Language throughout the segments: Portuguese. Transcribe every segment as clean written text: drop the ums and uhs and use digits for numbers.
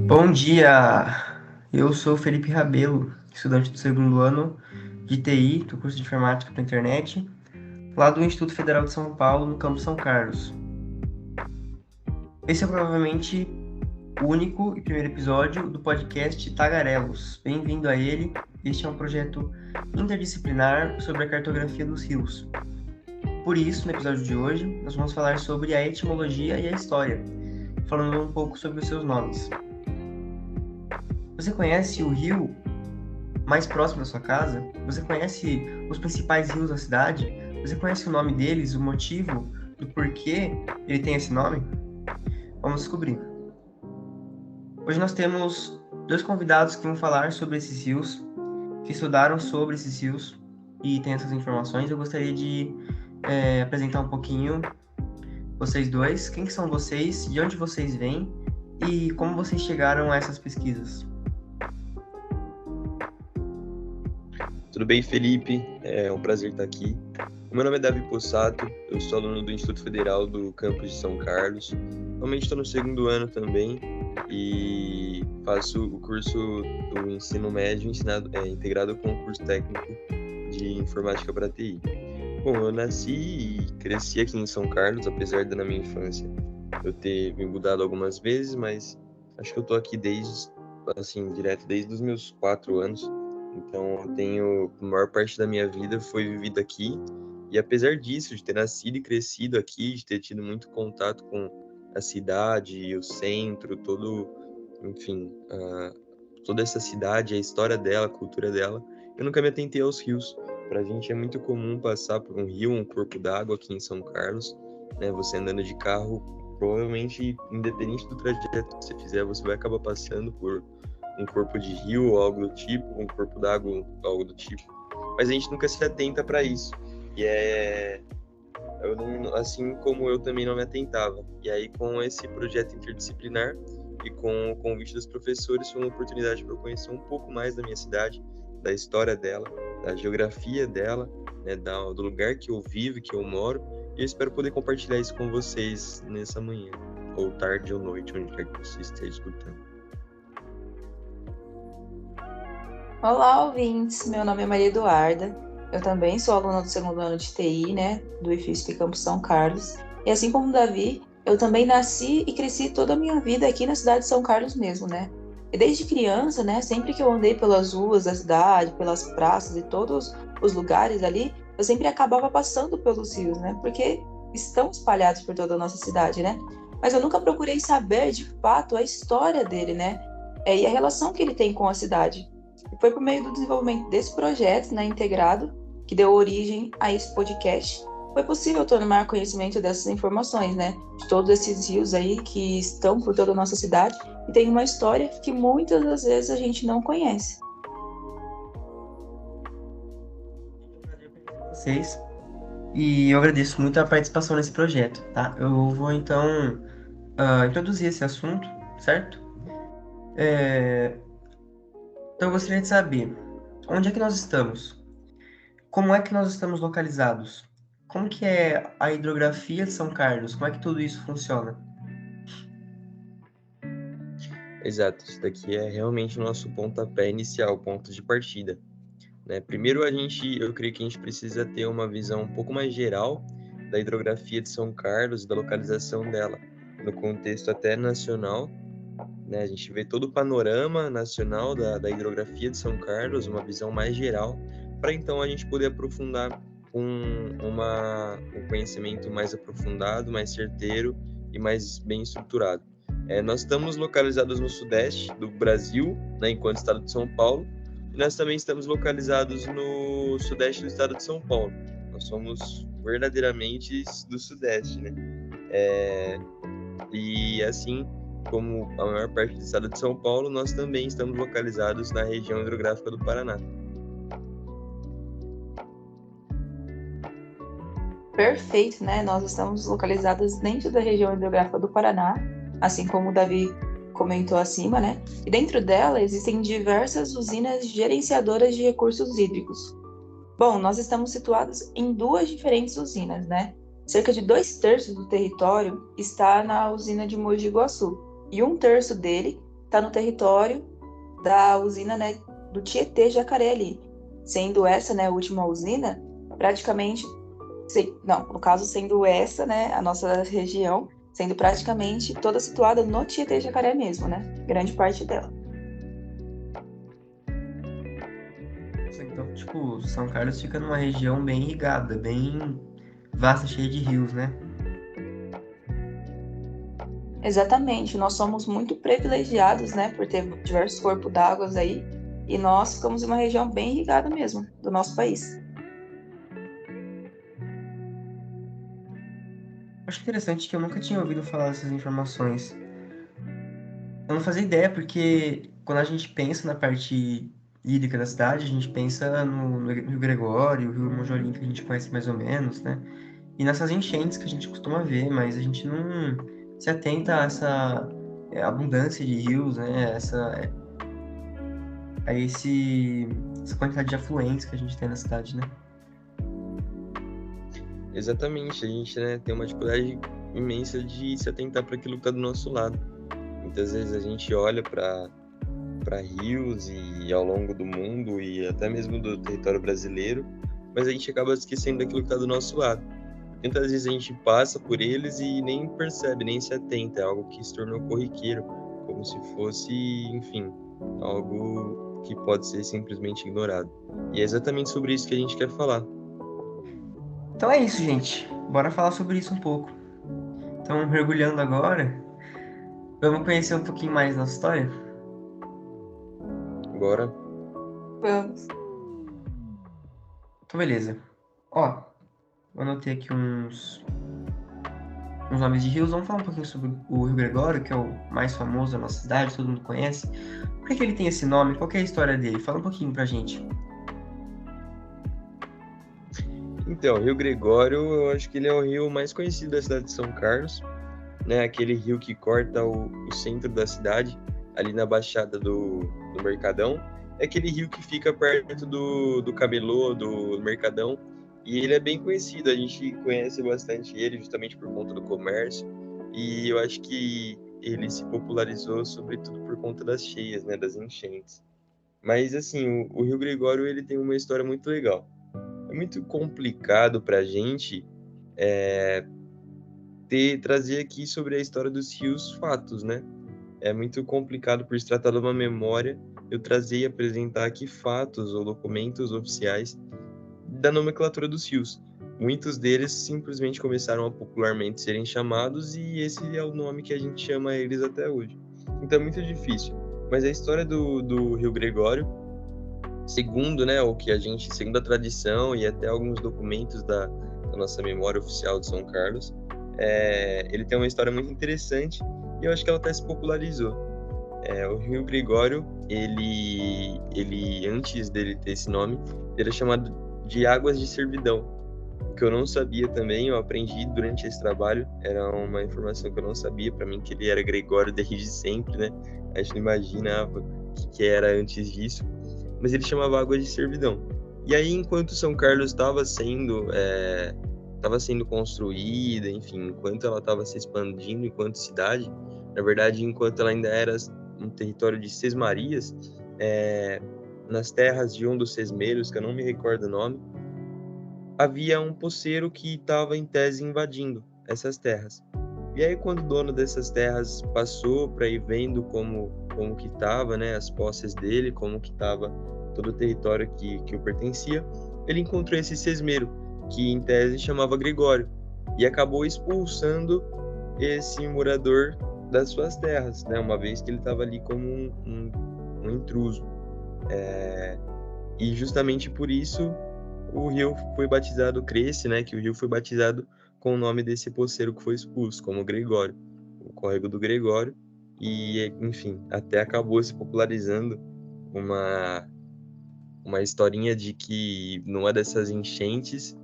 Bom dia! Eu sou Felipe Rabelo, estudante do segundo ano de TI, do curso de Informática para Internet, lá do Instituto Federal de São Paulo, no campus São Carlos. Esse é provavelmente o único e primeiro episódio do podcast Tagarelos. Bem-vindo a ele. Este é um projeto interdisciplinar sobre a cartografia dos rios. Por isso, no episódio de hoje, nós vamos falar sobre a etimologia e a história, falando um pouco sobre os seus nomes. Você conhece o rio mais próximo da sua casa? Você conhece os principais rios da cidade? Você conhece o nome deles, o motivo do porquê ele tem esse nome? Vamos descobrir. Hoje nós temos dois convidados que vão falar sobre esses rios, que estudaram sobre esses rios e têm essas informações. Eu gostaria de apresentar um pouquinho vocês dois. Quem que são vocês? De onde vocês vêm? E como vocês chegaram a essas pesquisas? Tudo bem, Felipe? É um prazer estar aqui. Meu nome é Davi Possato, eu sou aluno do Instituto Federal do campus de São Carlos. Atualmente estou no segundo ano também e faço o curso do ensino médio integrado com o curso técnico de informática para TI. Bom, eu nasci e cresci aqui em São Carlos, apesar de na minha infância eu ter me mudado algumas vezes, mas acho que eu estou aqui direto desde os meus 4 anos. Então, a maior parte da minha vida foi vivida aqui, e apesar disso, de ter nascido e crescido aqui, de ter tido muito contato com a cidade, o centro, toda essa cidade, a história dela, a cultura dela, eu nunca me atentei aos rios. Pra gente é muito comum passar por um rio, um corpo d'água aqui em São Carlos, né? Você andando de carro, provavelmente, independente do trajeto que você fizer, você vai acabar passando por um corpo de rio ou algo do tipo, um corpo d'água ou algo do tipo. Mas a gente nunca se atenta para isso. Assim como eu também não me atentava. E aí, com esse projeto interdisciplinar e com o convite dos professores, foi uma oportunidade para eu conhecer um pouco mais da minha cidade, da história dela, da geografia dela, né, do lugar que eu vivo, que eu moro. E eu espero poder compartilhar isso com vocês nessa manhã, ou tarde ou noite, onde quer que você esteja escutando. Olá, ouvintes. Meu nome é Maria Eduarda. Eu também sou aluna do segundo ano de TI, né, do IFISP Campus São Carlos. E assim como o Davi, eu também nasci e cresci toda a minha vida aqui na cidade de São Carlos mesmo, né? E desde criança, né, sempre que eu andei pelas ruas da cidade, pelas praças e todos os lugares ali, eu sempre acabava passando pelos rios, né? Porque estão espalhados por toda a nossa cidade, né? Mas eu nunca procurei saber, de fato, a história dele, né? E a relação que ele tem com a cidade. E foi por meio do desenvolvimento desse projeto, né, integrado, que deu origem a esse podcast, foi possível tomar conhecimento dessas informações, né, de todos esses rios aí que estão por toda a nossa cidade e tem uma história que muitas das vezes a gente não conhece. Vocês. E eu agradeço muito a participação nesse projeto, tá? Eu vou então introduzir esse assunto, certo? Então eu gostaria de saber onde é que nós estamos? Como é que nós estamos localizados? Como que é a hidrografia de São Carlos? Como é que tudo isso funciona? Exato, isso daqui é realmente o nosso pontapé inicial, ponto de partida, né? Primeiro eu creio que a gente precisa ter uma visão um pouco mais geral da hidrografia de São Carlos e da localização dela, no contexto até nacional, né? A gente vê todo o panorama nacional da hidrografia de São Carlos, uma visão mais geral, para então a gente poder aprofundar um conhecimento mais aprofundado, mais certeiro e mais bem estruturado. Nós estamos localizados no sudeste do Brasil, né, enquanto estado de São Paulo, e nós também estamos localizados no sudeste do estado de São Paulo. Nós somos verdadeiramente do sudeste, né? E assim como a maior parte do estado de São Paulo, nós também estamos localizados na região hidrográfica do Paraná. Perfeito, né? Nós estamos localizados dentro da região hidrográfica do Paraná, assim como o Davi comentou acima, né? E dentro dela existem diversas usinas gerenciadoras de recursos hídricos. Bom, nós estamos situados em duas diferentes usinas, né? Cerca de 2/3 do território está na usina de Mogi Guaçu, e 1/3 dele está no território da usina, né, do Tietê Jacaré ali, sendo essa, né, a última usina, praticamente, no caso, sendo essa, né, a nossa região, sendo praticamente toda situada no Tietê Jacaré mesmo, né, grande parte dela. Então, tipo, São Carlos fica numa região bem irrigada, bem vasta, cheia de rios, né? Exatamente, nós somos muito privilegiados, né, por ter diversos corpos d'água aí, e nós ficamos em uma região bem irrigada mesmo, do nosso país. Acho interessante que eu nunca tinha ouvido falar dessas informações. Eu não fazia ideia, porque quando a gente pensa na parte hídrica da cidade, a gente pensa no Rio Gregório, o Rio Monjolinho, que a gente conhece mais ou menos, né? E nessas enchentes que a gente costuma ver, mas a gente não se atenta a essa abundância de rios, né? Essa quantidade de afluentes que a gente tem na cidade, né? Exatamente, a gente, né, tem uma dificuldade imensa de se atentar para aquilo que está do nosso lado. Muitas vezes a gente olha para rios e ao longo do mundo e até mesmo do território brasileiro, mas a gente acaba esquecendo daquilo que está do nosso lado. Muitas vezes a gente passa por eles e nem percebe, nem se atenta, é algo que se tornou corriqueiro, como se fosse, enfim, algo que pode ser simplesmente ignorado. E é exatamente sobre isso que a gente quer falar. Então é isso, gente. Bora falar sobre isso um pouco. Então, mergulhando agora, vamos conhecer um pouquinho mais nossa história? Bora. Vamos. Então, beleza. Ó, eu anotei aqui uns nomes de rios. Vamos falar um pouquinho sobre o Rio Gregório, que é o mais famoso da nossa cidade, todo mundo conhece. Por que ele tem esse nome? Qual que é a história dele? Fala um pouquinho pra gente. Então, o Rio Gregório, eu acho que ele é o rio mais conhecido da cidade de São Carlos, né? Aquele rio que corta o centro da cidade, ali na Baixada do Mercadão. É aquele rio que fica perto do camelô, do Mercadão, e ele é bem conhecido, a gente conhece bastante ele justamente por conta do comércio, e eu acho que ele se popularizou sobretudo por conta das cheias, né, das enchentes. Mas, assim, o Rio Gregório, ele tem uma história muito legal. É muito complicado para a gente trazer aqui sobre a história dos rios fatos, né? É muito complicado por se tratar de uma memória eu trazer e apresentar aqui fatos ou documentos oficiais da nomenclatura dos rios. Muitos deles simplesmente começaram a popularmente serem chamados e esse é o nome que a gente chama eles até hoje. Então é muito difícil. Mas a história do Rio Gregório, segundo, né, segundo a tradição e até alguns documentos da nossa memória oficial de São Carlos, ele tem uma história muito interessante e eu acho que ela até se popularizou. O Rio Gregório, ele antes dele ter esse nome, ele era chamado de Águas de Servidão, que eu não sabia também, eu aprendi durante esse trabalho, era uma informação que eu não sabia, para mim que ele era Gregório desde sempre, né? A gente não imaginava o que era antes disso, mas ele chamava Águas de Servidão. E aí, enquanto São Carlos estava sendo construída, enfim, enquanto ela estava se expandindo enquanto cidade, na verdade, enquanto ela ainda era um território de sesmarias, nas terras de um dos sesmeiros, que eu não me recordo o nome, havia um poceiro que estava em tese invadindo essas terras. E aí, quando o dono dessas terras passou para ir vendo como que estava, né, as posses dele, como que estava todo o território que o pertencia, ele encontrou esse sesmeiro, que em tese chamava Gregório, e acabou expulsando esse morador das suas terras, né, uma vez que ele estava ali como um intruso. E justamente por isso o rio foi batizado, cresce, né, que o rio foi batizado com o nome desse poceiro que foi expulso, como Gregório, o córrego do Gregório, e, enfim, até acabou se popularizando uma historinha de que numa dessas enchentes,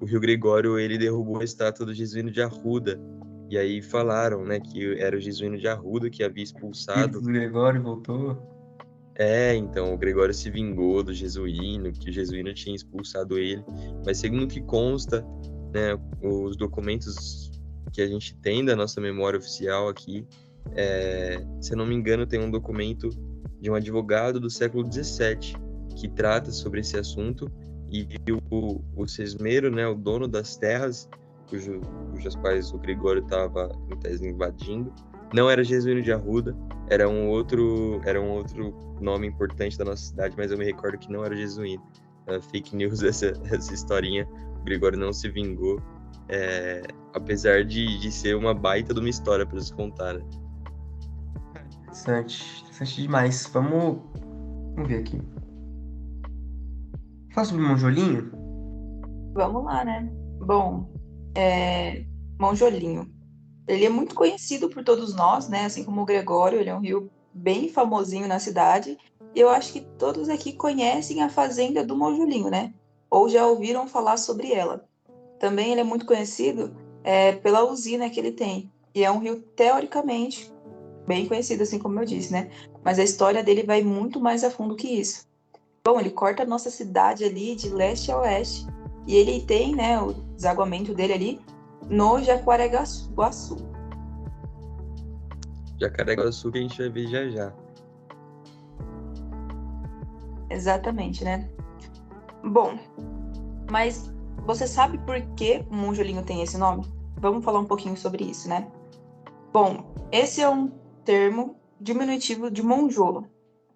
o Rio Gregório, ele derrubou a estátua do Jesuíno de Arruda, e aí falaram, né, que era o Jesuíno de Arruda que havia expulsado. O Gregório voltou. Então, o Gregório se vingou do Jesuíno, que o Jesuíno tinha expulsado ele, mas segundo o que consta, né, os documentos que a gente tem da nossa memória oficial aqui, Se eu não me engano, tem um documento de um advogado do século XVII que trata sobre esse assunto, e o Sesmero, né, o dono das terras, cujas quais o Gregório estava, em tese, invadindo, não era Jesuíno de Arruda, era um outro nome importante da nossa cidade, mas eu me recordo que não era Jesuíno. Fake news, essa historinha. O Gregório não se vingou, apesar de ser uma baita de uma história para se contar, né? Interessante demais. Vamos ver aqui. Fala sobre o Monjolinho? Vamos lá, né? Bom, Monjolinho. Ele é muito conhecido por todos nós, né? Assim como o Gregório, ele é um rio bem famosinho na cidade. E eu acho que todos aqui conhecem a fazenda do Monjolinho, né? Ou já ouviram falar sobre ela. Também ele é muito conhecido pela usina que ele tem. E é um rio, teoricamente, bem conhecido, assim como eu disse, né? Mas a história dele vai muito mais a fundo que isso. Bom, ele corta a nossa cidade ali de leste a oeste. E ele tem, né, o desaguamento dele ali no Jacareguaçu. Jacareguaçu que a gente vai ver já já. Exatamente, né? Bom, mas você sabe por que o Monjolinho tem esse nome? Vamos falar um pouquinho sobre isso, né? Bom, esse é um termo diminutivo de monjolo,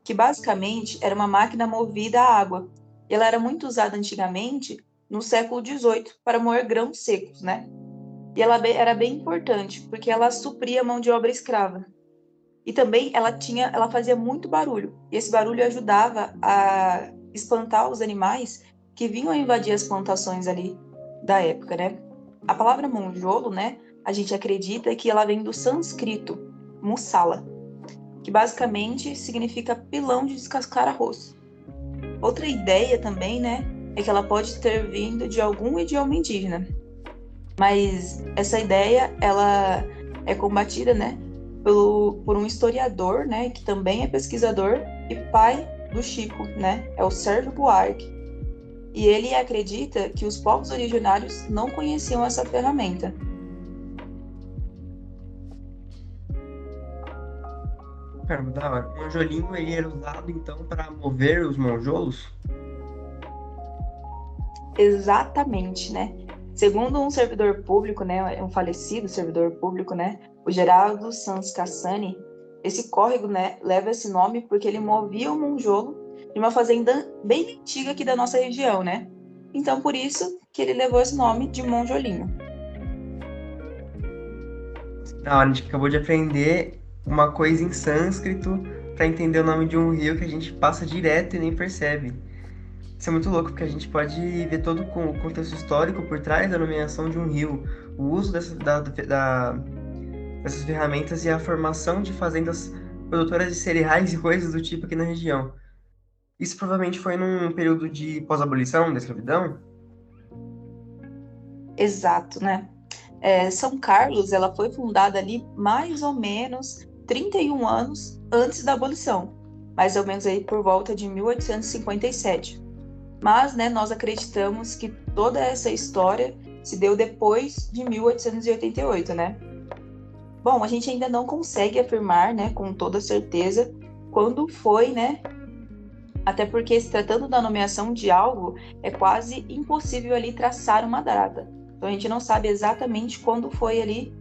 que basicamente era uma máquina movida a água. E ela era muito usada antigamente, no século XVIII, para moer grãos secos, né? E ela era bem importante, porque ela supria a mão de obra escrava. E também ela fazia muito barulho. E esse barulho ajudava a espantar os animais que vinham invadir as plantações ali da época, né? A palavra monjolo, né? A gente acredita que ela vem do sânscrito, musala, que basicamente significa pilão de descascar arroz. Outra ideia também, né? É que ela pode ter vindo de algum idioma indígena. Mas essa ideia, ela é combatida, né? Por um historiador, né, que também é pesquisador e pai do Chico, né, é o Sérgio Buarque. E ele acredita que os povos originários não conheciam essa ferramenta. Caramba, da hora. O monjolinho, ele era usado, então, para mover os monjolos? Exatamente, né? Segundo um servidor público, né, um falecido servidor público, né, o Geraldo Sanz Cassani, esse córrego, né, leva esse nome porque ele movia o monjolo de uma fazenda bem antiga aqui da nossa região, né? Então, por isso que ele levou esse nome de Monjolinho. Da hora, a gente acabou de aprender uma coisa em sânscrito para entender o nome de um rio que a gente passa direto e nem percebe. Isso é muito louco, porque a gente pode ver todo o contexto histórico por trás da nomeação de um rio, o uso dessas ferramentas e a formação de fazendas produtoras de cereais e coisas do tipo aqui na região. Isso provavelmente foi num período de pós-abolição da escravidão? Exato, né? São Carlos, ela foi fundada ali mais ou menos 31 anos antes da abolição, mais ou menos aí por volta de 1857. Mas, né, nós acreditamos que toda essa história se deu depois de 1888, né? Bom, a gente ainda não consegue afirmar, né, com toda certeza quando foi, né? Até porque, se tratando da nomeação de algo, é quase impossível ali traçar uma data. Então, a gente não sabe exatamente quando foi ali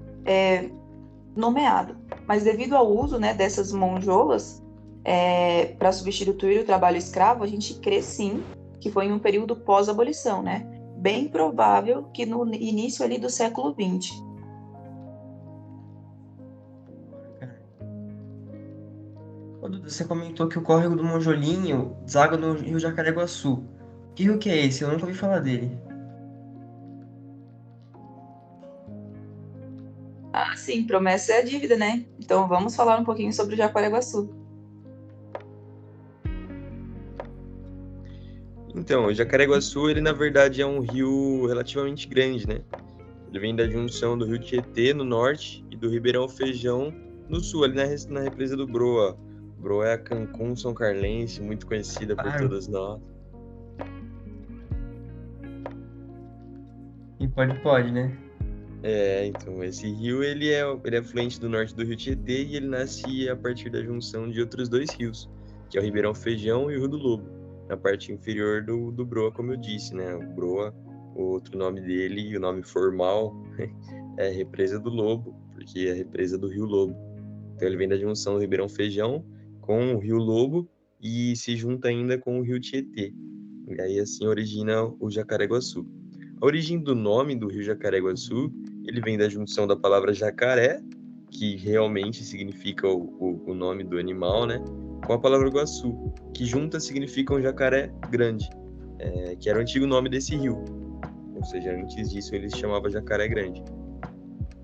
nomeado. Mas devido ao uso, né, dessas monjolas para substituir o trabalho escravo, a gente crê sim que foi em um período pós-abolição, né? Bem provável que no início ali do século XX. Quando você comentou que o córrego do Monjolinho deságua no rio Jacareguaçu. Que rio que é esse? Eu nunca ouvi falar dele. Ah, sim, promessa é a dívida, né? Então vamos falar um pouquinho sobre o Jacareguaçu. Então, o Jacareguaçu, ele na verdade é um rio relativamente grande, né? Ele vem da junção do rio Tietê, no norte, e do Ribeirão Feijão, no sul, ali na represa do Broa. Broa é a Cancún São Carlense, muito conhecida por Claro. todas nós. E pode, né? Então, esse rio, ele é fluente do norte do Rio Tietê e ele nasce a partir da junção de outros dois rios, que é o Ribeirão Feijão e o Rio do Lobo, na parte inferior do Broa, como eu disse, né? O Broa, o outro nome dele, o nome formal, é Represa do Lobo, porque é a represa do Rio Lobo. Então, ele vem da junção do Ribeirão Feijão com o Rio Lobo e se junta ainda com o Rio Tietê. E aí, assim, origina o Jacareguaçu. A origem do nome do Rio Jacareguaçu, ele vem da junção da palavra jacaré, que realmente significa o nome do animal, né? Com a palavra Guaçu, que juntas significam jacaré grande, que era o antigo nome desse rio. Ou seja, antes disso ele se chamava Jacaré Grande.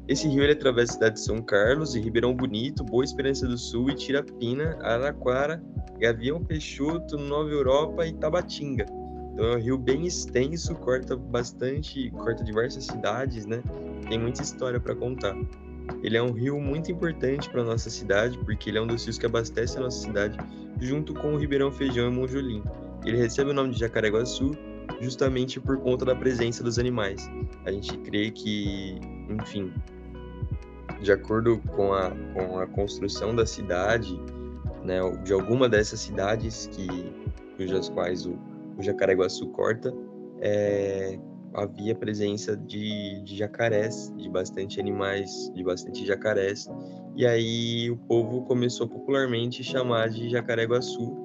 Esse rio ele atravessa a cidade de São Carlos e Ribeirão Bonito, Boa Esperança do Sul, Itirapina, Araraquara, Gavião Peixoto, Nova Europa e Tabatinga. Então é um rio bem extenso, corta diversas cidades, né? Tem muita história para contar. Ele é um rio muito importante para nossa cidade, porque ele é um dos rios que abastece a nossa cidade, junto com o Ribeirão Feijão e Monjolim. Ele recebe o nome de Jacareguaçu justamente por conta da presença dos animais. A gente crê que, enfim, de acordo com a construção da cidade, né, de alguma dessas cidades cujas quais o Jacareguaçu corta, havia presença de jacarés, de bastante animais, de bastante jacarés, e aí o povo começou a popularmente chamar de Jacareguaçu.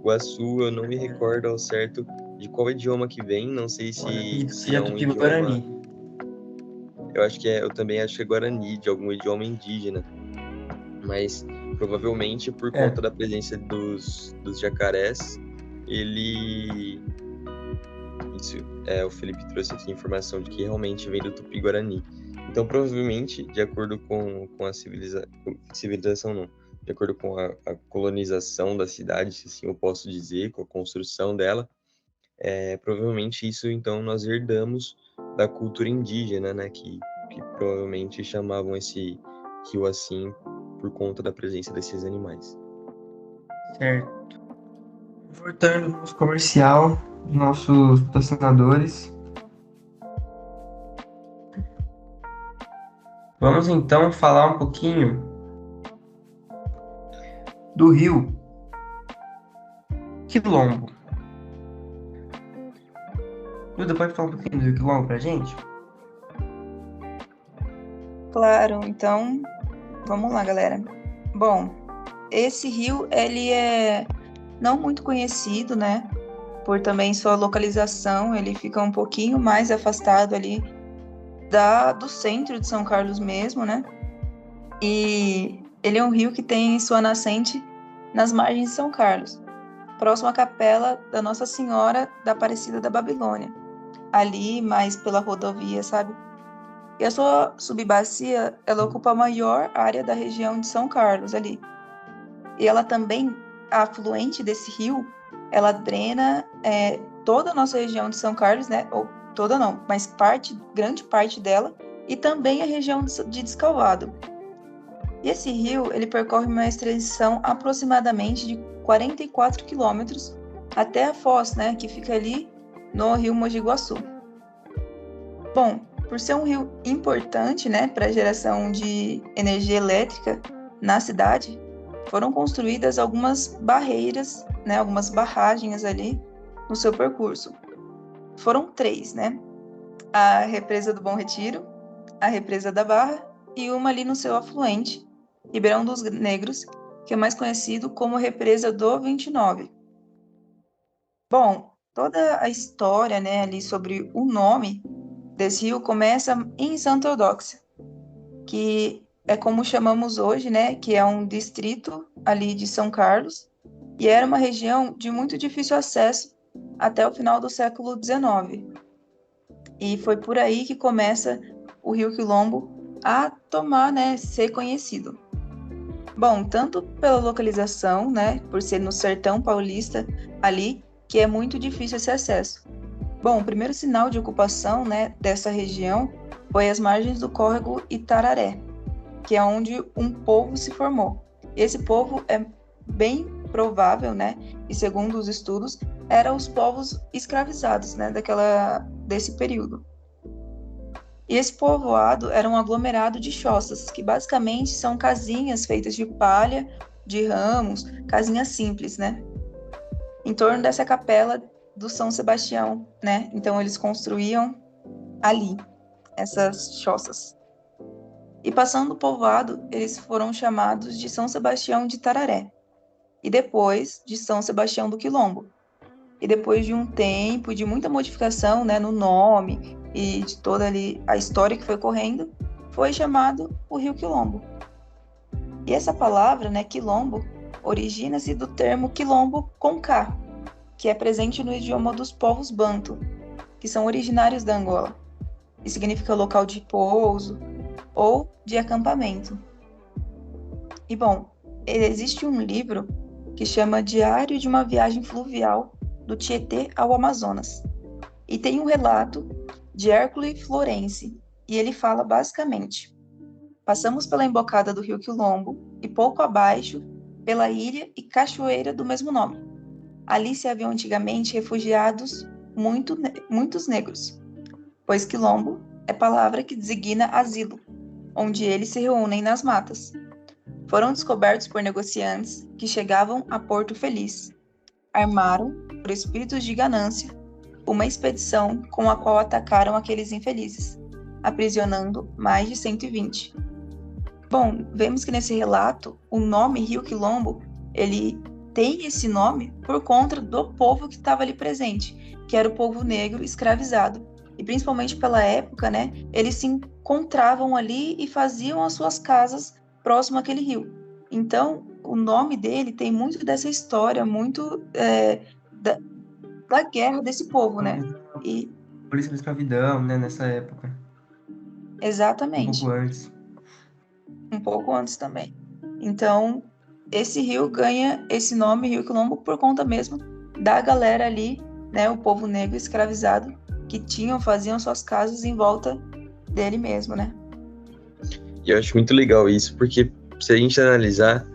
Guaçu, eu não me recordo ao certo de qual idioma que vem, não sei se é um idioma... Eu também acho que é Guarani, de algum idioma indígena, mas provavelmente por conta da presença dos jacarés, o Felipe trouxe aqui a informação de que realmente vem do Tupi-Guarani. Então, provavelmente, de acordo com a civilização não, de acordo com a colonização da cidade, se assim eu posso dizer, com a construção dela, provavelmente isso, então, nós herdamos da cultura indígena, né, que provavelmente chamavam esse rio assim por conta da presença desses animais. Certo. Voltando ao nosso comercial, nossos patrocinadores. Vamos então falar um pouquinho do Rio Quilombo. Duda, pode falar um pouquinho do Rio Quilombo pra gente? Claro, então vamos lá, galera. Bom, esse rio, ele é não muito conhecido, né? Por também sua localização, ele fica um pouquinho mais afastado ali do centro de São Carlos mesmo, né? E ele é um rio que tem sua nascente nas margens de São Carlos, próximo à capela da Nossa Senhora da Aparecida da Babilônia, ali mais pela rodovia, sabe? E a sua subbacia, ela ocupa a maior área da região de São Carlos ali. E ela também, a afluente desse rio, ela drena toda a nossa região de São Carlos, né? Ou toda não, mas grande parte dela, e também a região de Descalvado. E esse rio, ele percorre uma extensão aproximadamente de 44 quilômetros até a foz, né? Que fica ali no rio Mogi Guaçu. Bom, por ser um rio importante, né, para a geração de energia elétrica na cidade, foram construídas algumas barreiras, né, algumas barragens ali no seu percurso. Foram 3, né? A represa do Bom Retiro, a represa da Barra e uma ali no seu afluente, Ribeirão dos Negros, que é mais conhecido como represa do 29. Bom, toda a história, né, ali sobre o nome desse rio começa em Santa Eudóxia, que é como chamamos hoje, né, que é um distrito ali de São Carlos, e era uma região de muito difícil acesso até o final do século XIX. E foi por aí que começa o Rio Quilombo a tomar, né, ser conhecido. Bom, tanto pela localização, né, por ser no sertão paulista ali, que é muito difícil esse acesso. Bom, o primeiro sinal de ocupação, né, dessa região foi as margens do córrego Itararé, que é onde um povo se formou. Esse povo é bem provável, né, e segundo os estudos, eram os povos escravizados, né, desse período. E esse povoado era um aglomerado de choças, que basicamente são casinhas feitas de palha, de ramos, casinhas simples, né? Em torno dessa capela do São Sebastião, né? Então eles construíam ali essas choças. E passando o povoado, eles foram chamados de São Sebastião de Tararé e depois de São Sebastião do Quilombo. E depois de um tempo, de muita modificação, né, no nome e de toda ali a história que foi correndo, foi chamado o Rio Quilombo. E essa palavra, né, quilombo, origina-se do termo quilombo com K, que é presente no idioma dos povos banto, que são originários da Angola, e significa local de pouso ou de acampamento. E bom, existe um livro que chama Diário de uma Viagem Fluvial do Tietê ao Amazonas. E tem um relato de Hércules Florence, e ele fala basicamente: passamos pela embocada do rio Quilombo e pouco abaixo pela ilha e cachoeira do mesmo nome. Ali se haviam antigamente refugiados muitos negros, pois Quilombo é palavra que designa asilo, onde eles se reúnem nas matas. Foram descobertos por negociantes que chegavam a Porto Feliz. Armaram, por espíritos de ganância, uma expedição com a qual atacaram aqueles infelizes, aprisionando mais de 120. Bom, vemos que nesse relato, o nome Rio Quilombo, ele tem esse nome por conta do povo que estava ali presente, que era o povo negro escravizado. E principalmente pela época, né, eles se encontravam ali e faziam as suas casas próximo àquele rio. Então, o nome dele tem muito dessa história, muito da guerra desse povo, né? E Por isso a escravidão, né, nessa época. exatamente. Um pouco antes também. Então, esse rio ganha esse nome, Rio Quilombo, por conta mesmo da galera ali, né, o povo negro escravizado, que faziam suas casas em volta dele mesmo, né? E eu acho muito legal isso, porque se a gente analisar,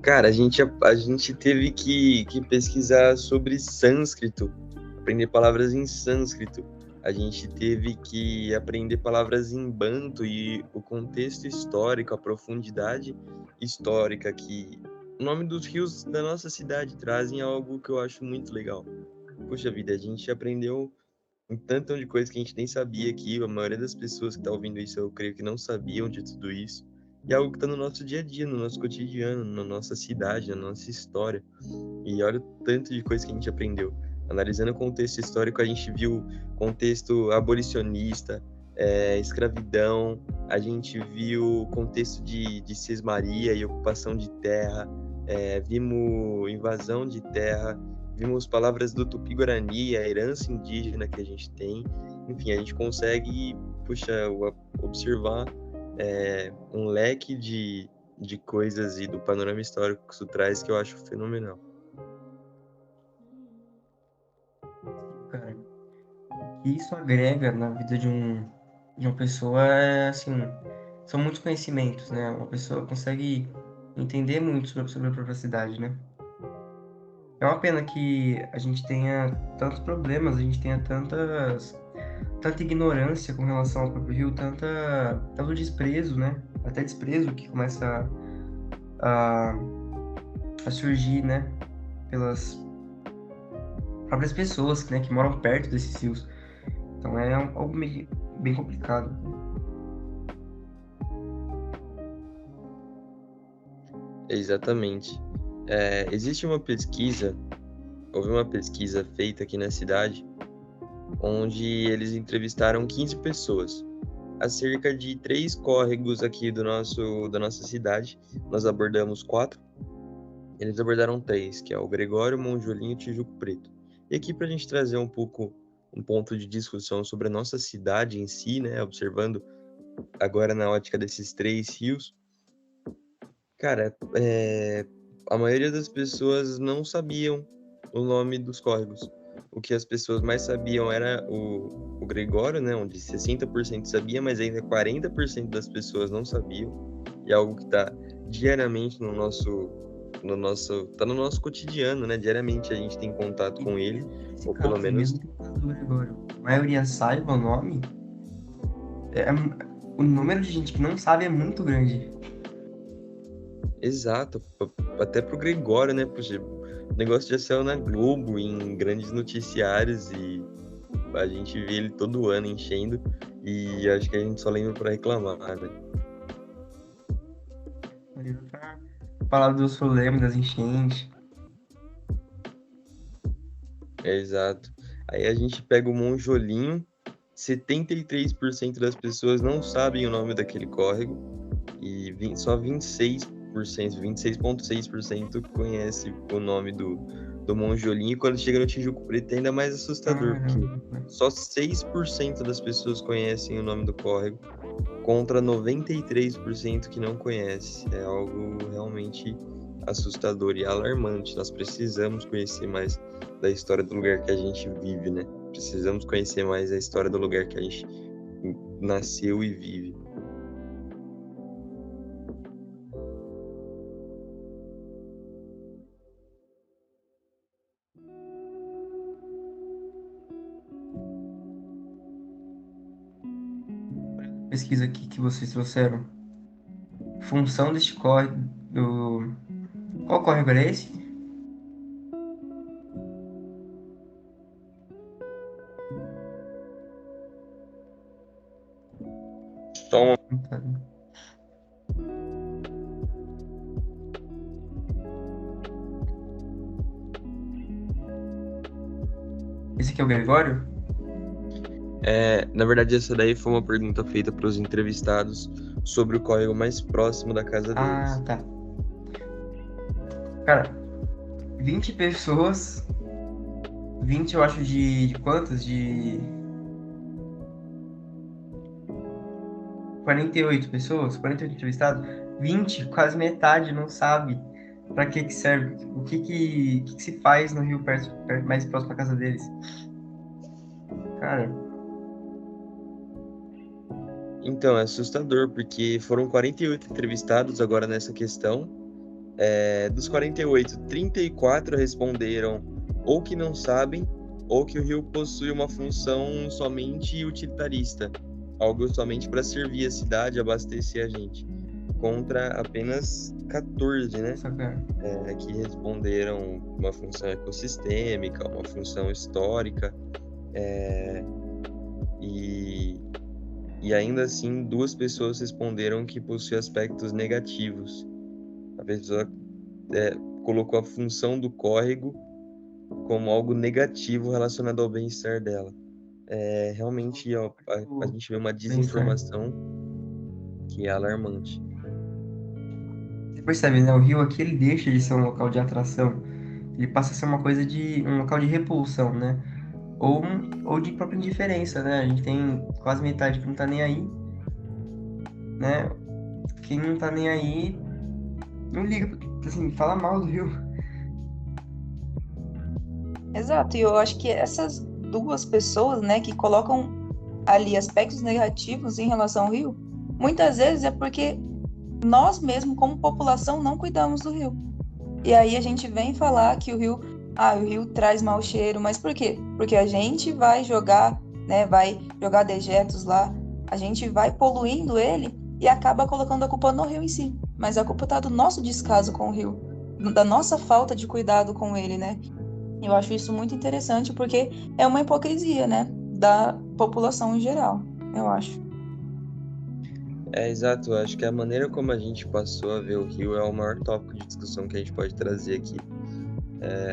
cara, a gente teve que pesquisar sobre sânscrito, aprender palavras em sânscrito. A gente teve que aprender palavras em banto e o contexto histórico, a profundidade histórica que o nome dos rios da nossa cidade trazem é algo que eu acho muito legal. Puxa vida, a gente aprendeu um tanto de coisa que a gente nem sabia aqui. A maioria das pessoas que está ouvindo isso, eu creio que não sabiam de tudo isso. E é algo que está no nosso dia a dia, no nosso cotidiano, na nossa cidade, na nossa história. E olha o tanto de coisa que a gente aprendeu. Analisando o contexto histórico, a gente viu contexto abolicionista, escravidão, a gente viu contexto de cismaria e ocupação de terra, vimos invasão de terra, vimos palavras do Tupi-Guarani, a herança indígena que a gente tem. Enfim, a gente consegue observar um leque de coisas e do panorama histórico que isso traz, que eu acho fenomenal. Cara, o que isso agrega na vida de uma pessoa assim, são muitos conhecimentos, né? Uma pessoa consegue entender muito sobre a própria cidade, né? É uma pena que a gente tenha tantos problemas, a gente tenha tanta ignorância com relação ao próprio rio, tanto desprezo, né? Até desprezo que começa a surgir, né? Pelas próprias pessoas, né? Que moram perto desses rios. Então é algo bem complicado. Exatamente. Houve uma pesquisa feita aqui na cidade, onde eles entrevistaram 15 pessoas acerca de 3 córregos aqui da nossa cidade. Nós abordamos 4, eles abordaram 3, que é o Gregório, Monjolinho e Tijuco Preto. E aqui para a gente trazer um ponto de discussão sobre a nossa cidade em si, né, observando agora na ótica desses 3 rios. Cara, a maioria das pessoas não sabiam o nome dos córregos. O que as pessoas mais sabiam era o Gregório, né, onde 60% sabia, mas ainda 40% das pessoas não sabiam. E é algo que está diariamente no nosso cotidiano, né? Diariamente a gente tem contato com ele, ou pelo menos... Mesmo que o caso do Gregório, a maioria saiba o nome? o número de gente que não sabe é muito grande. Exato, até pro Gregório, né? Poxa, o negócio já saiu na Globo, em grandes noticiários, e a gente vê ele todo ano enchendo, e acho que a gente só lembra pra reclamar, né? Falar dos problemas, das enchentes. Exato. Aí a gente pega o Monjolinho, 73% das pessoas não sabem o nome daquele córrego, e só 26,6% conhece o nome do Monjolinho, e quando chega no Tijuco Preto é ainda mais assustador, porque Caramba. só 6% das pessoas conhecem o nome do córrego, contra 93% que não conhece. É algo realmente assustador e alarmante. Nós precisamos conhecer mais da história do lugar que a gente vive, né? Precisamos conhecer mais a história do lugar que a gente nasceu e vive. Pesquisa aqui que vocês trouxeram. Função deste córrego. Qual córrego era esse? Só uma... Esse aqui é o Gregório? Na verdade, essa daí foi uma pergunta feita para os entrevistados sobre o córrego mais próximo da casa deles. Ah, tá. Cara, 20 pessoas. 20 eu acho de quantas? De 48 pessoas? 48 entrevistados? 20, quase metade não sabe pra que serve. O que se faz no rio mais próximo da casa deles. Cara, Então, é assustador, porque foram 48 entrevistados agora nessa questão. Dos 48, 34 responderam ou que não sabem, ou que o rio possui uma função somente utilitarista, algo somente para servir a cidade, abastecer a gente, contra apenas 14, né? só cara. Que responderam uma função ecossistêmica, uma função histórica, e ainda assim 2 pessoas responderam que possui aspectos negativos. A pessoa colocou a função do córrego como algo negativo relacionado ao bem-estar dela. Realmente a gente vê uma desinformação que é alarmante. Você percebe, né? O rio aqui ele deixa de ser um local de atração. Ele passa a ser uma coisa de um local de repulsão, né? Ou de própria indiferença, né? A gente tem quase metade que não tá nem aí, né? Quem não tá nem aí não liga, assim, fala mal do rio. Exato, e eu acho que essas duas pessoas, né, que colocam ali aspectos negativos em relação ao rio, muitas vezes é porque nós mesmos, como população, não cuidamos do rio. E aí a gente vem falar que o rio traz mau cheiro, mas por quê? Porque a gente vai jogar, né, vai jogar dejetos lá, a gente vai poluindo ele e acaba colocando a culpa no rio em si. Mas a culpa está do nosso descaso com o rio, da nossa falta de cuidado com ele, né? Eu acho isso muito interessante porque é uma hipocrisia, né, da população em geral, eu acho. Exato, eu acho que a maneira como a gente passou a ver o rio é o maior tópico de discussão que a gente pode trazer aqui.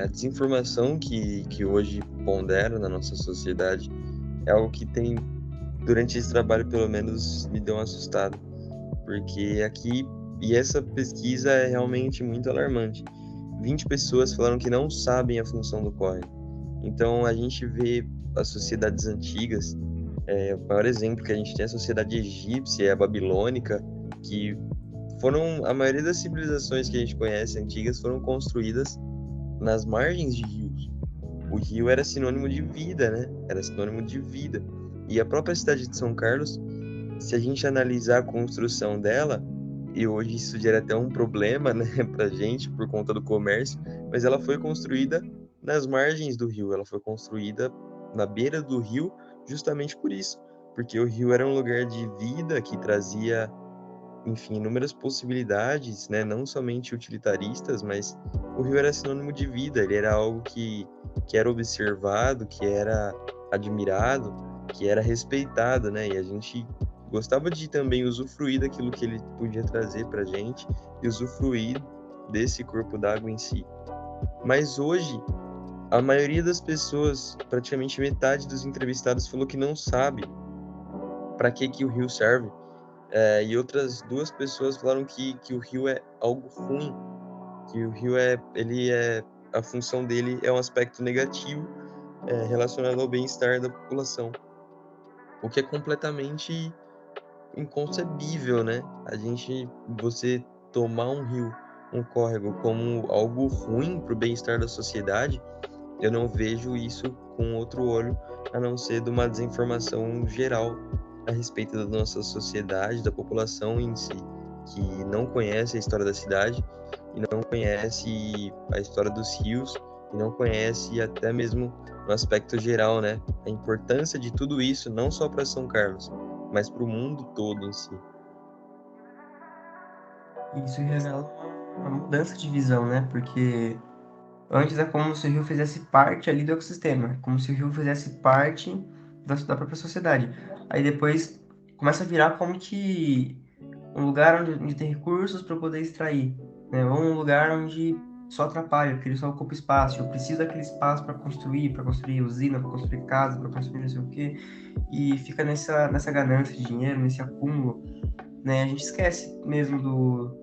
A desinformação que hoje pondera na nossa sociedade é algo que tem, durante esse trabalho pelo menos, me deu um assustado, porque aqui, e essa pesquisa é realmente muito alarmante, 20 pessoas falaram que não sabem a função do córrego. Então a gente vê as sociedades antigas, o maior exemplo que a gente tem é a sociedade egípcia e a babilônica, que foram, a maioria das civilizações que a gente conhece antigas foram construídas nas margens de rios. O rio era sinônimo de vida, né? Era sinônimo de vida. E a própria cidade de São Carlos, se a gente analisar a construção dela, e hoje isso gera até um problema, né, pra gente, por conta do comércio, mas ela foi construída nas margens do rio, ela foi construída na beira do rio, justamente por isso, porque o rio era um lugar de vida que trazia, enfim, inúmeras possibilidades, né? Não somente utilitaristas, mas o rio era sinônimo de vida, ele era algo que era observado, que era admirado, que era respeitado, né? E a gente gostava de também usufruir daquilo que ele podia trazer para a gente e usufruir desse corpo d'água em si. Mas hoje, a maioria das pessoas, praticamente metade dos entrevistados, falou que não sabe para que o rio serve. E outras 2 pessoas falaram que o rio é algo ruim, que o rio a função dele é um aspecto negativo, relacionado ao bem-estar da população, o que é completamente inconcebível, né? Você tomar um rio, um córrego como algo ruim para o bem-estar da sociedade, eu não vejo isso com outro olho, a não ser de uma desinformação geral a respeito da nossa sociedade, da população em si, que não conhece a história da cidade e não conhece a história dos rios e não conhece até mesmo no aspecto geral, né, a importância de tudo isso, não só para São Carlos, mas para o mundo todo em si. Isso revela uma mudança de visão, né? Porque antes é como se o rio fizesse parte ali do ecossistema, como se o rio fizesse parte da própria sociedade. Aí depois começa a virar como que um lugar onde tem recursos para poder extrair, né? Ou um lugar onde só atrapalha, porque ele só ocupa espaço. Eu preciso daquele espaço para construir usina, para construir casa, para construir não sei o quê, e fica nessa ganância de dinheiro, nesse acúmulo, né? A gente esquece mesmo do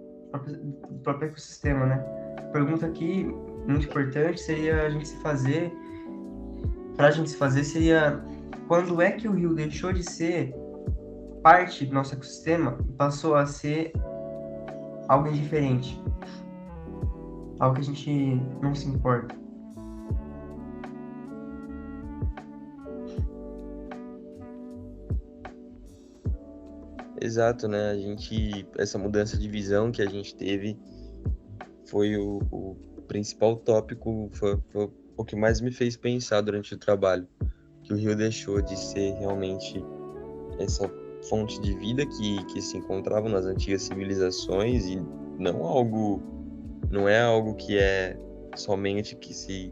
próprio ecossistema, né? A pergunta aqui muito importante seria para a gente se fazer seria quando é que o rio deixou de ser parte do nosso ecossistema e passou a ser algo indiferente, algo que a gente não se importa. Exato, né? Essa mudança de visão que a gente teve foi o principal tópico, foi o que mais me fez pensar durante o trabalho, que o rio deixou de ser realmente essa fonte de vida que se encontrava nas antigas civilizações e não é algo que é somente que se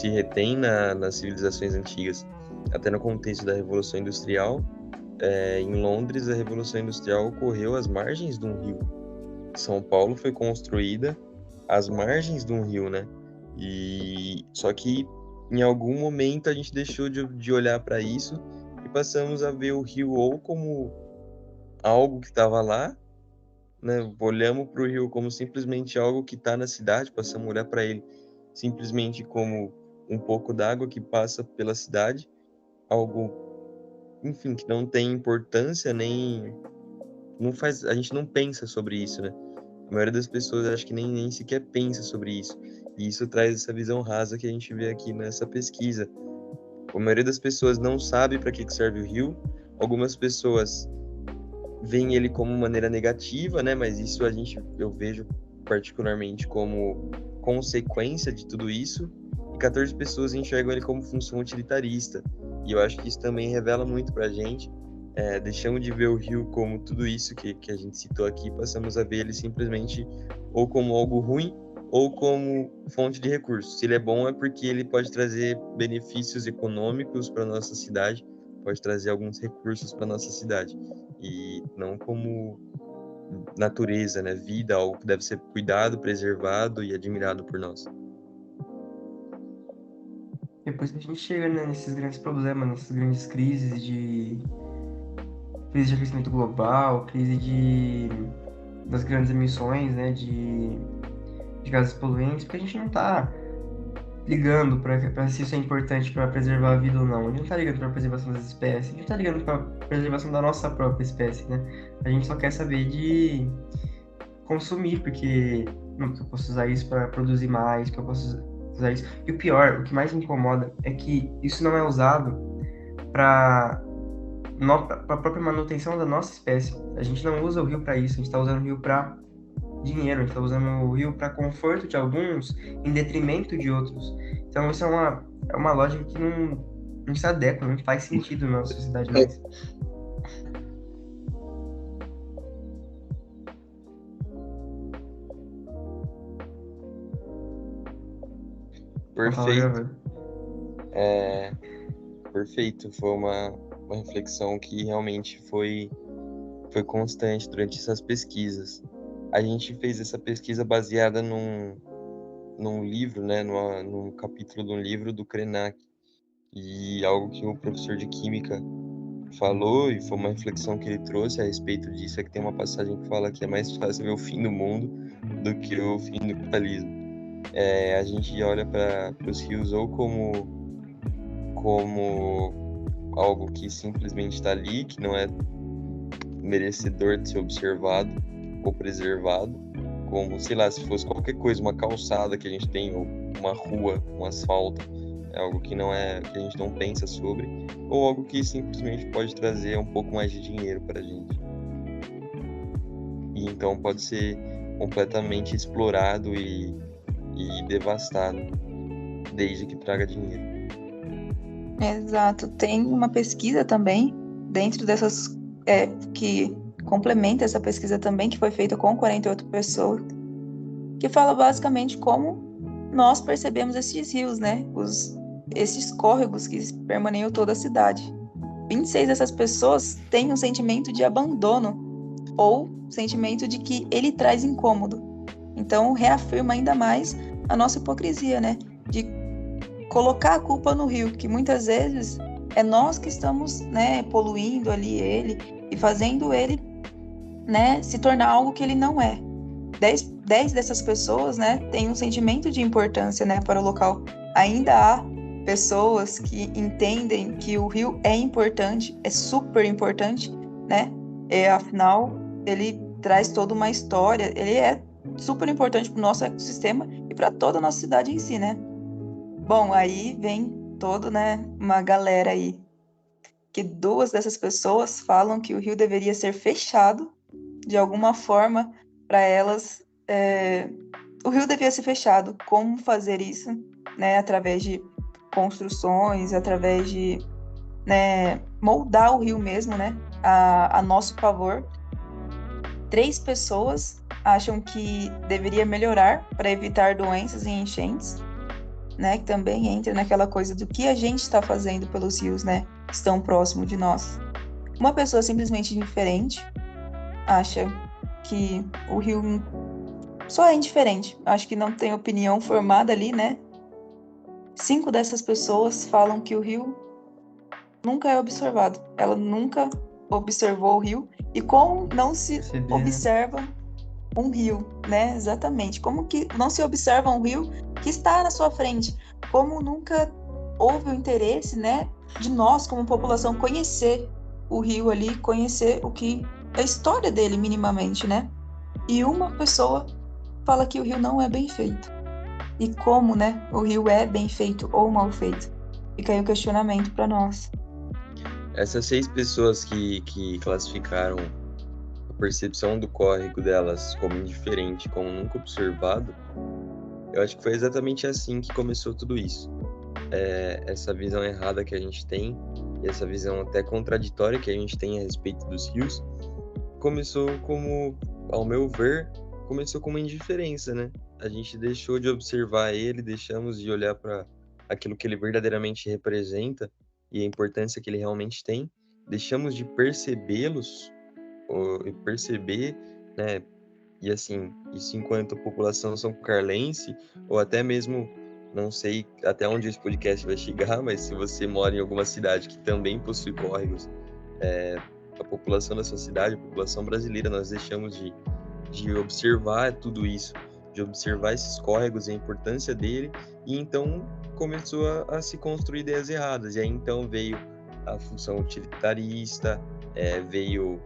retém nas civilizações antigas. Até no contexto da Revolução Industrial, em Londres, a Revolução Industrial ocorreu às margens de um rio. São Paulo foi construída às margens de um rio, né? E só que em algum momento a gente deixou de olhar para isso e passamos a ver o rio ou como algo que estava lá, né? Olhamos para o rio como simplesmente algo que está na cidade, passamos a olhar para ele simplesmente como um pouco d'água que passa pela cidade, algo, enfim, que não tem importância nem não faz, a gente não pensa sobre isso, né? A maioria das pessoas acho que nem sequer pensa sobre isso. E isso traz essa visão rasa que a gente vê aqui nessa pesquisa. A maioria das pessoas não sabe para que serve o rio. Algumas pessoas veem ele como maneira negativa, né? Mas isso eu vejo particularmente como consequência de tudo isso. E 14 pessoas enxergam ele como função utilitarista. E eu acho que isso também revela muito para a gente. Deixamos de ver o rio como tudo isso que a gente citou aqui, passamos a ver ele simplesmente ou como algo ruim ou como fonte de recursos. Se ele é bom é porque ele pode trazer benefícios econômicos para nossa cidade, pode trazer alguns recursos para nossa cidade e não como natureza, né? Vida, algo que deve ser cuidado, preservado e admirado por nós. Depois que a gente chega, né, nesses grandes problemas, nessas grandes crises de aquecimento global, das grandes emissões, né, de gases poluentes, porque a gente não está ligando para se isso é importante para preservar a vida ou não. A gente não está ligando para a preservação das espécies, a gente está ligando para a preservação da nossa própria espécie, né? A gente só quer saber de consumir, porque não, eu posso usar isso para produzir mais, que eu posso usar isso. E o pior, o que mais me incomoda é que isso não é usado para a própria manutenção da nossa espécie. A gente não usa o rio para isso, a gente está usando o rio para dinheiro, a gente está usando o rio para conforto de alguns em detrimento de outros. Então isso é uma lógica que não se adequa, não faz sentido na nossa sociedade mais. Vou falar, Perfeito. gravando. Perfeito. Foi uma reflexão que realmente foi constante durante essas pesquisas. A gente fez essa pesquisa baseada num livro, né, num capítulo de um livro do Krenak, e algo que o professor de Química falou, e foi uma reflexão que ele trouxe a respeito disso, é que tem uma passagem que fala que é mais fácil ver o fim do mundo do que o fim do capitalismo. A gente olha para os rios ou como algo que simplesmente está ali, que não é merecedor de ser observado ou preservado, como, sei lá, se fosse qualquer coisa, uma calçada que a gente tem, ou uma rua, um asfalto, é algo que não é, que a gente não pensa sobre, ou algo que simplesmente pode trazer um pouco mais de dinheiro para a gente. E então pode ser completamente explorado e devastado, desde que traga dinheiro. Exato. Tem uma pesquisa também, dentro dessas, que complementa essa pesquisa também, que foi feita com 48 pessoas, que fala basicamente como nós percebemos esses rios, né? Esses córregos que permaneiam toda a cidade. 26 dessas pessoas têm um sentimento de abandono ou sentimento de que ele traz incômodo. Então, reafirma ainda mais a nossa hipocrisia, né? De colocar a culpa no rio, que muitas vezes é nós que estamos, né, poluindo ali ele e fazendo ele, né, se tornar algo que ele não é. 10 dessas pessoas, né, têm um sentimento de importância, né, para o local. Ainda há pessoas que entendem que o rio é importante, é super importante, né? Afinal, ele traz toda uma história, ele é super importante para o nosso ecossistema e para toda a nossa cidade em si, né? Bom, aí vem toda, né, uma galera aí, que 2 dessas pessoas falam que o rio deveria ser fechado de alguma forma para elas. O rio deveria ser fechado. Como fazer isso? Né, através de construções, através de, né, moldar o rio mesmo, né, a nosso favor. 3 pessoas acham que deveria melhorar para evitar doenças e enchentes, né, que também entra naquela coisa do que a gente está fazendo pelos rios, né, que estão próximos de nós. Uma pessoa simplesmente indiferente acha que o rio só é indiferente, acho que não tem opinião formada ali, né? 5 dessas pessoas falam que o rio nunca é observado. Ela nunca observou o rio. E como não se Perceber, observa um rio, né? Exatamente. Como que não se observa um rio que está na sua frente? Como nunca houve o interesse, né, de nós, como população, conhecer o rio ali, conhecer a história dele minimamente, né? E uma pessoa fala que o rio não é bem feito. E como, né, o rio é bem feito ou mal feito? Fica aí o questionamento para nós. Essas 6 pessoas que classificaram a percepção do córrego delas como indiferente, como nunca observado, eu acho que foi exatamente assim que começou tudo isso. Essa visão errada que a gente tem, e essa visão até contraditória que a gente tem a respeito dos rios, começou como, ao meu ver, começou com uma indiferença, né? A gente deixou de observar ele, deixamos de olhar para aquilo que ele verdadeiramente representa e a importância que ele realmente tem, deixamos de percebê-los, e perceber, né? E assim, isso enquanto população são carlense, ou até mesmo, não sei até onde esse podcast vai chegar, mas se você mora em alguma cidade que também possui córregos, a população da sua cidade, a população brasileira, nós deixamos de observar tudo isso, de observar esses córregos e a importância dele, e então começou a se construir ideias erradas. E aí então veio a função utilitarista, veio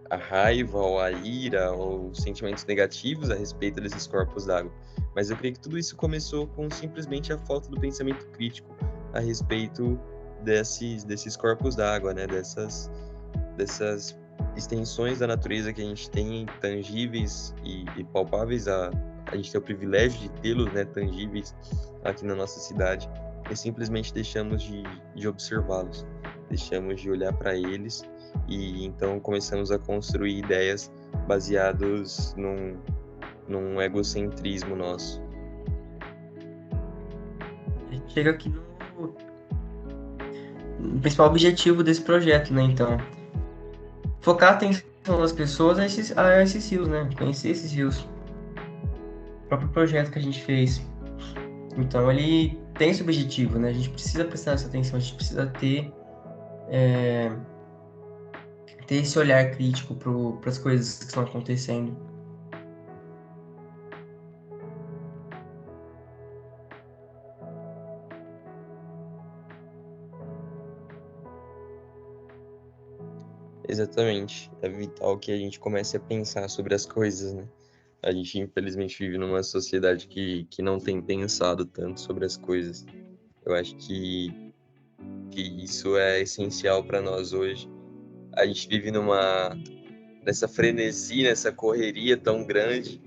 a raiva ou a ira ou sentimentos negativos a respeito desses corpos d'água. Mas eu creio que tudo isso começou com simplesmente a falta do pensamento crítico a respeito desses corpos d'água, né? Dessas extensões da natureza que a gente tem, tangíveis e palpáveis, a gente tem o privilégio de tê-los, né, tangíveis aqui na nossa cidade. e simplesmente deixamos de observá-los, deixamos de olhar para eles e então começamos a construir ideias baseados num egocentrismo nosso. A gente chega aqui no principal objetivo desse projeto, né? Então, focar a atenção das pessoas a esses rios, né? Conhecer esses rios. O próprio projeto que a gente fez. Então, ele tem esse objetivo, né? A gente precisa prestar essa atenção, a gente precisa ter esse olhar crítico para as coisas que estão acontecendo. Exatamente. É vital que a gente comece a pensar sobre as coisas, né? A gente, infelizmente, vive numa sociedade que não tem pensado tanto sobre as coisas. Eu acho que isso é essencial para nós hoje. A gente vive nessa frenesi, nessa correria tão grande,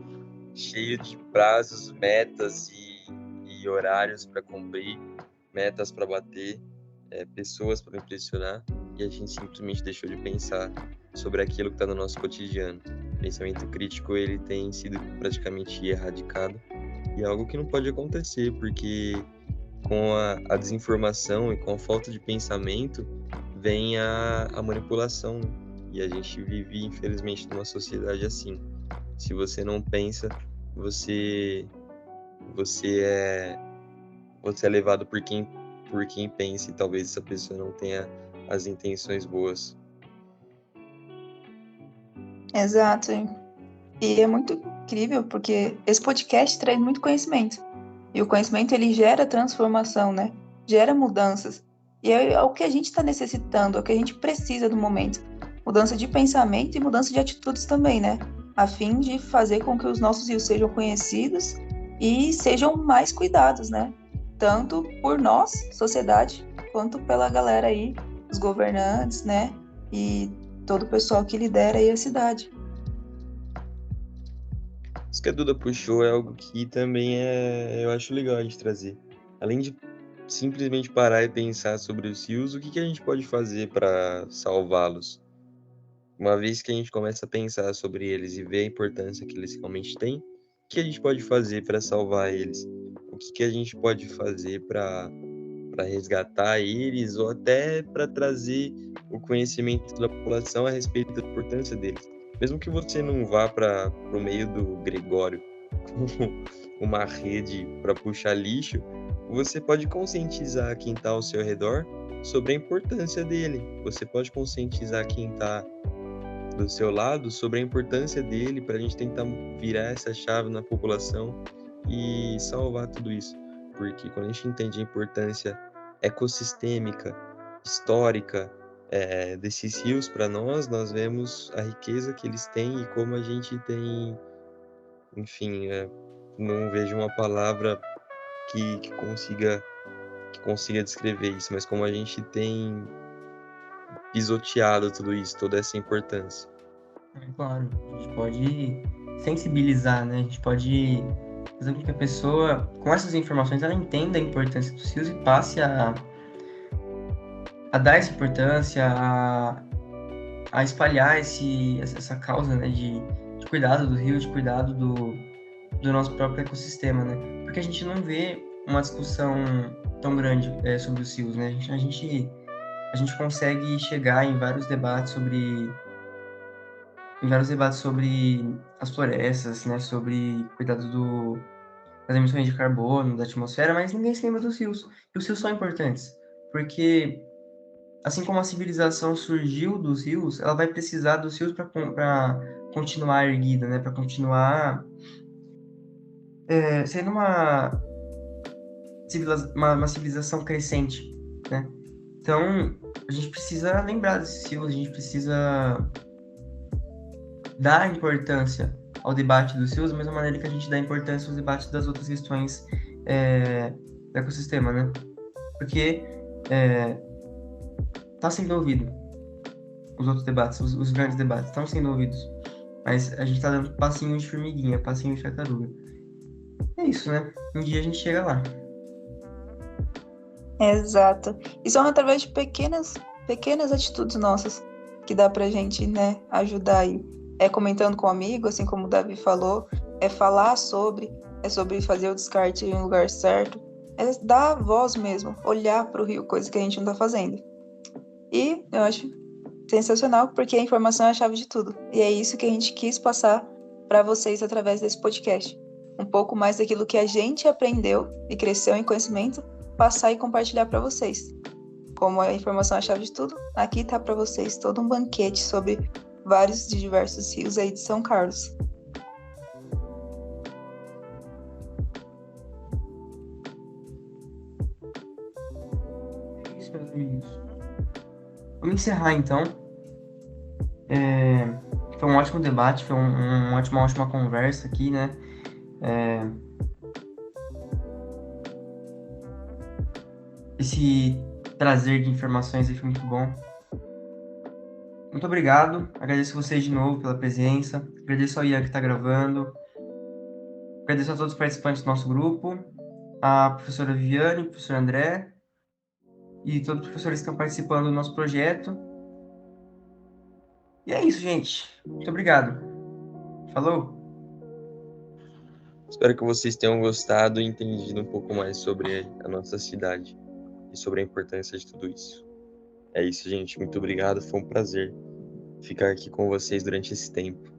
cheio de prazos, metas e horários para cumprir, metas para bater, pessoas para impressionar, e a gente simplesmente deixou de pensar sobre aquilo que está no nosso cotidiano. O pensamento crítico ele tem sido praticamente erradicado, e é algo que não pode acontecer, porque com a desinformação e com a falta de pensamento vem a manipulação, né? E a gente vive, infelizmente, numa sociedade assim. Se você não pensa, você é levado por quem pensa, e talvez essa pessoa não tenha as intenções boas. Exato. E é muito incrível, porque esse podcast traz muito conhecimento. E o conhecimento, ele gera transformação, né? Gera mudanças. E é o que a gente está necessitando, é o que a gente precisa no momento. Mudança de pensamento e mudança de atitudes também, né? A fim de fazer com que os nossos rios sejam conhecidos e sejam mais cuidados, né? Tanto por nós, sociedade, quanto pela galera aí, os governantes, né? E todo o pessoal que lidera aí a cidade. Isso que a Duda puxou é algo que também eu acho legal a gente trazer. Além de simplesmente parar e pensar sobre os rios, o que a gente pode fazer para salvá-los? Uma vez que a gente começa a pensar sobre eles e ver a importância que eles realmente têm, o que a gente pode fazer para salvar eles? O que a gente pode fazer para resgatar eles ou até para trazer o conhecimento da população a respeito da importância deles? Mesmo que você não vá para o meio do Gregório com uma rede para puxar lixo, você pode conscientizar quem está ao seu redor sobre a importância dele. Você pode conscientizar quem está do seu lado sobre a importância dele para a gente tentar virar essa chave na população e salvar tudo isso. Porque quando a gente entende a importância ecossistêmica, histórica, desses rios para nós vemos a riqueza que eles têm e como a gente tem, enfim, não vejo uma palavra que consiga descrever isso, mas como a gente tem pisoteado tudo isso, toda essa importância. Claro, a gente pode sensibilizar, né? A gente pode fazer com que a pessoa, com essas informações, ela entenda a importância dos rios e passe a dar essa importância, a espalhar essa causa, né, de cuidado do rio, de cuidado do nosso próprio ecossistema, né? Porque a gente não vê uma discussão tão grande sobre os rios, né? A gente consegue chegar em vários debates sobre as florestas, né? Sobre cuidado das emissões de carbono, da atmosfera, mas ninguém se lembra dos rios. E os rios são importantes, porque assim como a civilização surgiu dos rios, ela vai precisar dos rios para continuar erguida, né? Para continuar sendo uma civilização crescente, né? Então, a gente precisa lembrar desses rios, a gente precisa dar importância ao debate dos rios da mesma maneira que a gente dá importância aos debates das outras questões do ecossistema, né? Porque está sendo ouvido os outros debates, os grandes debates estão sendo ouvidos, mas a gente está dando passinho de formiguinha, passinho de tartaruga. É isso, né? Um dia a gente chega lá. Exato. E são através de pequenas atitudes nossas que dá pra gente, né, ajudar aí. É comentando com um amigo, assim como o Davi falou, é falar sobre, é sobre fazer o descarte em um lugar certo, é dar voz mesmo, olhar para o rio, coisa que a gente não tá fazendo. E eu acho sensacional, porque a informação é a chave de tudo. E é isso que a gente quis passar para vocês através desse podcast. Um pouco mais daquilo que a gente aprendeu e cresceu em conhecimento, passar e compartilhar para vocês. Como a informação é a chave de tudo, aqui tá para vocês todo um banquete sobre vários e diversos rios aí de São Carlos. É isso, meus amigos. Vamos encerrar então. Foi um ótimo debate, foi uma ótima conversa aqui, né? Esse trazer de informações aí foi muito bom. Muito obrigado. Agradeço vocês de novo pela presença. Agradeço ao Ian que está gravando. Agradeço a todos os participantes do nosso grupo, a professora Viviane, o professor André e todos os professores que estão participando do nosso projeto. E é isso, gente. Muito obrigado. Falou! Espero que vocês tenham gostado e entendido um pouco mais sobre a nossa cidade e sobre a importância de tudo isso. É isso, gente. Muito obrigado. Foi um prazer ficar aqui com vocês durante esse tempo.